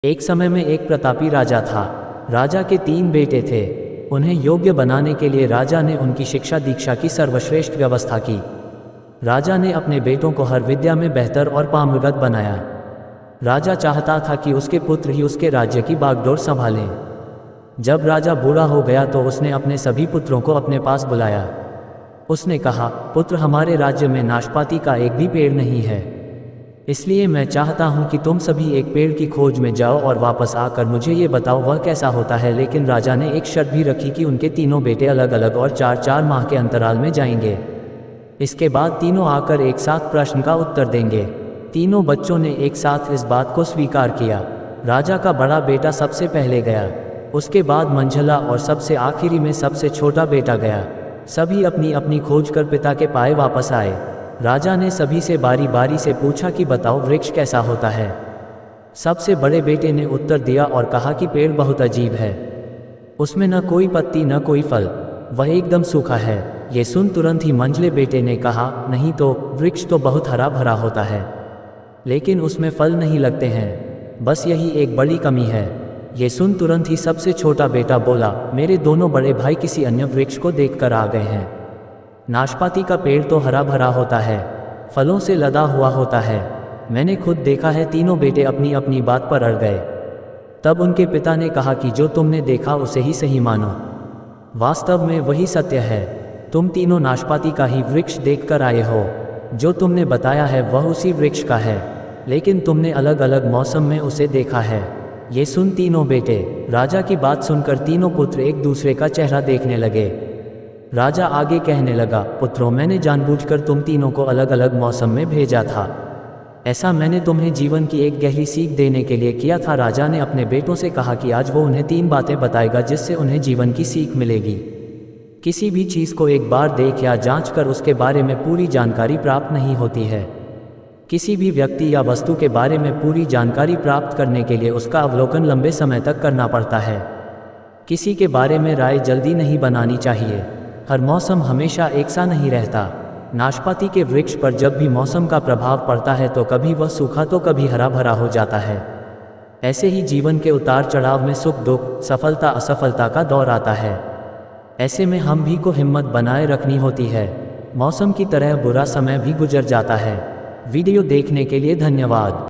एक समय में एक प्रतापी राजा था। राजा के 3 बेटे थे। उन्हें योग्य बनाने के लिए राजा ने उनकी शिक्षा दीक्षा की सर्वश्रेष्ठ व्यवस्था की। राजा ने अपने बेटों को हर विद्या में बेहतर और पारंगत बनाया। राजा चाहता था कि उसके पुत्र ही उसके राज्य की बागडोर संभालें। जब राजा बूढ़ा हो गया तो उसने अपने सभी पुत्रों को अपने पास बुलाया। उसने कहा, पुत्र, हमारे राज्य में नाशपाती का एक भी पेड़ नहीं है, इसलिए मैं चाहता हूं कि तुम सभी एक पेड़ की खोज में जाओ और वापस आकर मुझे ये बताओ वह कैसा होता है। लेकिन राजा ने एक शर्त भी रखी कि उनके तीनों बेटे अलग अलग और 4-4 माह के अंतराल में जाएंगे। इसके बाद तीनों आकर एक साथ प्रश्न का उत्तर देंगे। तीनों बच्चों ने एक साथ इस बात को स्वीकार किया। राजा का बड़ा बेटा सबसे पहले गया, उसके बाद मंझला और सबसे आखिरी में सबसे छोटा बेटा गया। सभी अपनी अपनी खोज कर पिता के पाए वापस आए। राजा ने सभी से बारी बारी से पूछा कि बताओ वृक्ष कैसा होता है। सबसे बड़े बेटे ने उत्तर दिया और कहा कि पेड़ बहुत अजीब है, उसमें न कोई पत्ती न कोई फल, वह एकदम सूखा है। ये सुन तुरंत ही मंझले बेटे ने कहा, नहीं तो वृक्ष तो बहुत हरा भरा होता है, लेकिन उसमें फल नहीं लगते हैं, बस यही एक बड़ी कमी है। ये सुन तुरंत ही सबसे छोटा बेटा बोला, मेरे दोनों बड़े भाई किसी अन्य वृक्ष को देखकर आ गए हैं। नाशपाती का पेड़ तो हरा भरा होता है, फलों से लदा हुआ होता है, मैंने खुद देखा है। तीनों बेटे अपनी अपनी बात पर अड़ गए। तब उनके पिता ने कहा कि जो तुमने देखा उसे ही सही मानो, वास्तव में वही सत्य है। तुम तीनों नाशपाती का ही वृक्ष देखकर आए हो, जो तुमने बताया है वह उसी वृक्ष का है, लेकिन तुमने अलग अलग मौसम में उसे देखा है। ये सुन तीनों बेटे राजा की बात सुनकर तीनों पुत्र एक दूसरे का चेहरा देखने लगे। राजा आगे कहने लगा, पुत्रों, मैंने जानबूझकर तुम तीनों को अलग अलग मौसम में भेजा था। ऐसा मैंने तुम्हें जीवन की एक गहरी सीख देने के लिए किया था। राजा ने अपने बेटों से कहा कि आज वो उन्हें 3 बातें बताएगा जिससे उन्हें जीवन की सीख मिलेगी। किसी भी चीज़ को एक बार देख या जांच कर उसके बारे में पूरी जानकारी प्राप्त नहीं होती है। किसी भी व्यक्ति या वस्तु के बारे में पूरी जानकारी प्राप्त करने के लिए उसका अवलोकन लंबे समय तक करना पड़ता है। किसी के बारे में राय जल्दी नहीं बनानी चाहिए। हर मौसम हमेशा एक सा नहीं रहता। नाशपाती के वृक्ष पर जब भी मौसम का प्रभाव पड़ता है तो कभी वह सूखा तो कभी हरा भरा हो जाता है। ऐसे ही जीवन के उतार चढ़ाव में सुख दुख, सफलता असफलता का दौर आता है। ऐसे में हम भी को हिम्मत बनाए रखनी होती है। मौसम की तरह बुरा समय भी गुजर जाता है। वीडियो देखने के लिए धन्यवाद।